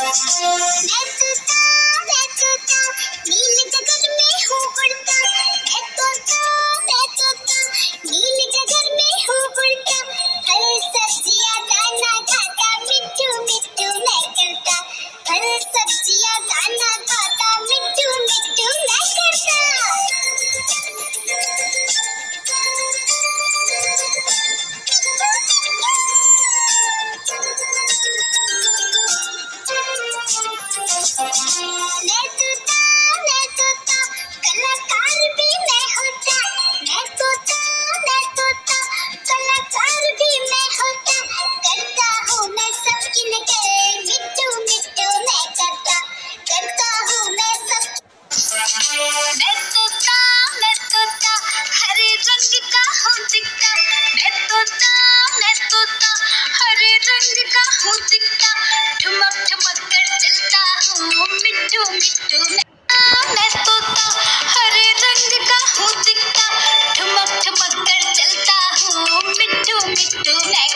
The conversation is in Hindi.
मैं तोता नील गगन में हूँ उड़ता। मैं तोता नील गगन में हूँ उड़ता। फल सब्जियाँ दाना खाता मिट्ठू मिट्ठू मैं करता। फल सब्जियाँ दाना खाता मिट्ठू मिट्ठू मैं करता। मैं तोता कलाकार भी मैं होता। मैं तोता कलाकार भी मैं होता। करता हूँ मैं सबकी नकल मिट्ठू मिट्ठू मैं करता। करता हूँ मैं सब। मैं तोता हरे रंग का हूँ दिखता। मैं तोता हरे रंग का हूँ दिखता। ठुमक ठुमक कर चलता हूँ मिट्ठू मिट्ठू मैं तोता हरे रंग का हूँ दिखता। ठुमक ठुमक कर चलता हूँ मिट्ठू मिट्ठू मैं